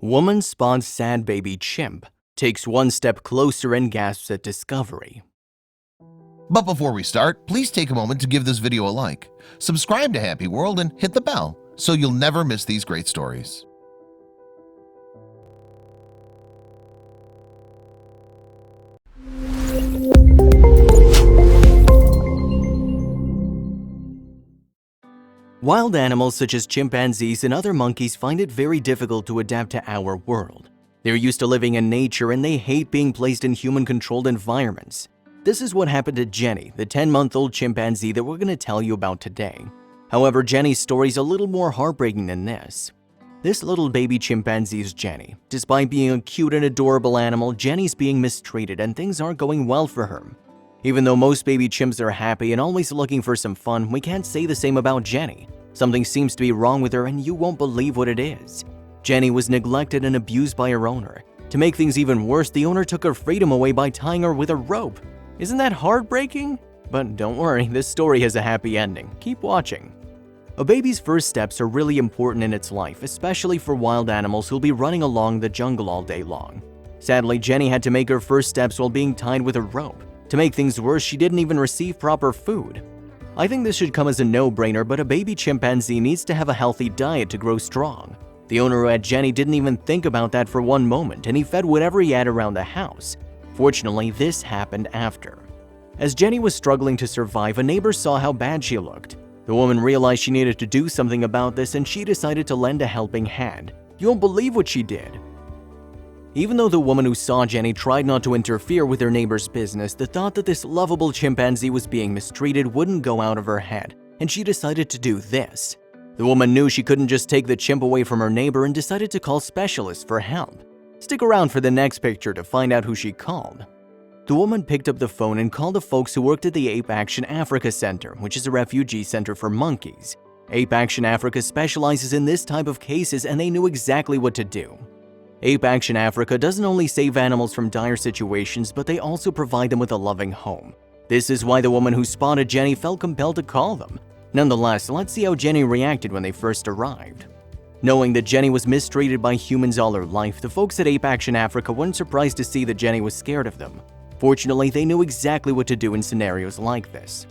Woman spots sad baby chimp, takes one step closer and gasps at discovery. But before we start, please take a moment to give this video a like, subscribe to Happy World, and hit the bell so you'll never miss these great stories. Wild animals such as chimpanzees and other monkeys find it very difficult to adapt to our world. They're used to living in nature and they hate being placed in human-controlled environments. This is what happened to Jenny, the 10-month-old chimpanzee that we're going to tell you about today. However, Jenny's story is a little more heartbreaking than this. This little baby chimpanzee is Jenny. Despite being a cute and adorable animal, Jenny's being mistreated and things aren't going well for her. Even though most baby chimps are happy and always looking for some fun, we can't say the same about Jenny. Something seems to be wrong with her and you won't believe what it is. Jenny was neglected and abused by her owner. To make things even worse, the owner took her freedom away by tying her with a rope. Isn't that heartbreaking? But don't worry, this story has a happy ending. Keep watching. A baby's first steps are really important in its life, especially for wild animals who'll be running along the jungle all day long. Sadly, Jenny had to make her first steps while being tied with a rope. To make things worse, she didn't even receive proper food. I think this should come as a no-brainer, but a baby chimpanzee needs to have a healthy diet to grow strong. The owner who had Jenny didn't even think about that for one moment, and he fed whatever he had around the house. Fortunately, this happened after. As Jenny was struggling to survive, a neighbor saw how bad she looked. The woman realized she needed to do something about this, and she decided to lend a helping hand. You won't believe what she did. Even though the woman who saw Jenny tried not to interfere with her neighbor's business, the thought that this lovable chimpanzee was being mistreated wouldn't go out of her head, and she decided to do this. The woman knew she couldn't just take the chimp away from her neighbor and decided to call specialists for help. Stick around for the next picture to find out who she called. The woman picked up the phone and called the folks who worked at the Ape Action Africa Center, which is a refugee center for monkeys. Ape Action Africa specializes in this type of cases and they knew exactly what to do. Ape Action Africa doesn't only save animals from dire situations, but they also provide them with a loving home. This is why the woman who spotted Jenny felt compelled to call them. Nonetheless, let's see how Jenny reacted when they first arrived. Knowing that Jenny was mistreated by humans all her life, the folks at Ape Action Africa weren't surprised to see that Jenny was scared of them. Fortunately, they knew exactly what to do in scenarios like this.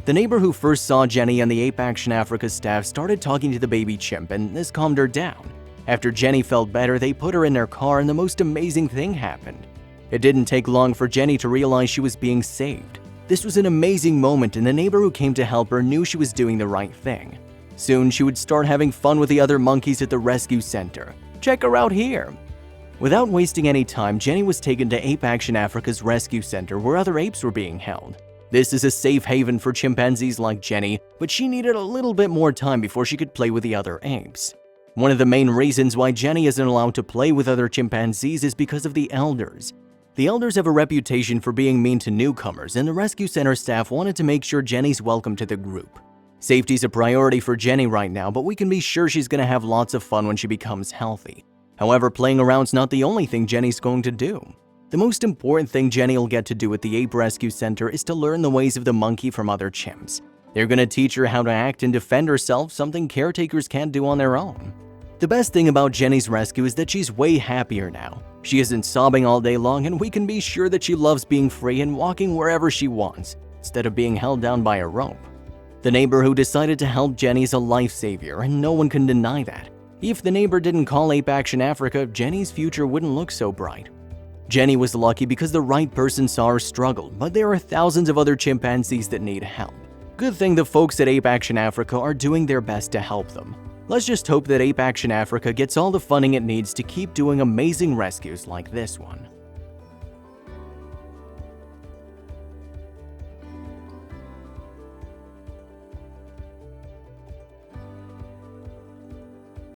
The neighbor who first saw Jenny and the Ape Action Africa staff started talking to the baby chimp, and this calmed her down. After Jenny felt better, they put her in their car and the most amazing thing happened. It didn't take long for Jenny to realize she was being saved. This was an amazing moment and the neighbor who came to help her knew she was doing the right thing. Soon, she would start having fun with the other monkeys at the rescue center. Check her out here! Without wasting any time, Jenny was taken to Ape Action Africa's rescue center where other apes were being held. This is a safe haven for chimpanzees like Jenny, but she needed a little bit more time before she could play with the other apes. One of the main reasons why Jenny isn't allowed to play with other chimpanzees is because of the elders. The elders have a reputation for being mean to newcomers, and the rescue center staff wanted to make sure Jenny's welcome to the group. Safety's a priority for Jenny right now, but we can be sure she's going to have lots of fun when she becomes healthy. However, playing around's not the only thing Jenny's going to do. The most important thing Jenny will get to do at the Ape Rescue Center is to learn the ways of the monkey from other chimps. They're going to teach her how to act and defend herself, something caretakers can't do on their own. The best thing about Jenny's rescue is that she's way happier now. She isn't sobbing all day long, and we can be sure that she loves being free and walking wherever she wants, instead of being held down by a rope. The neighbor who decided to help Jenny is a lifesaver, and no one can deny that. If the neighbor didn't call Ape Action Africa, Jenny's future wouldn't look so bright. Jenny was lucky because the right person saw her struggle, but there are thousands of other chimpanzees that need help. Good thing the folks at Ape Action Africa are doing their best to help them. Let's just hope that Ape Action Africa gets all the funding it needs to keep doing amazing rescues like this one.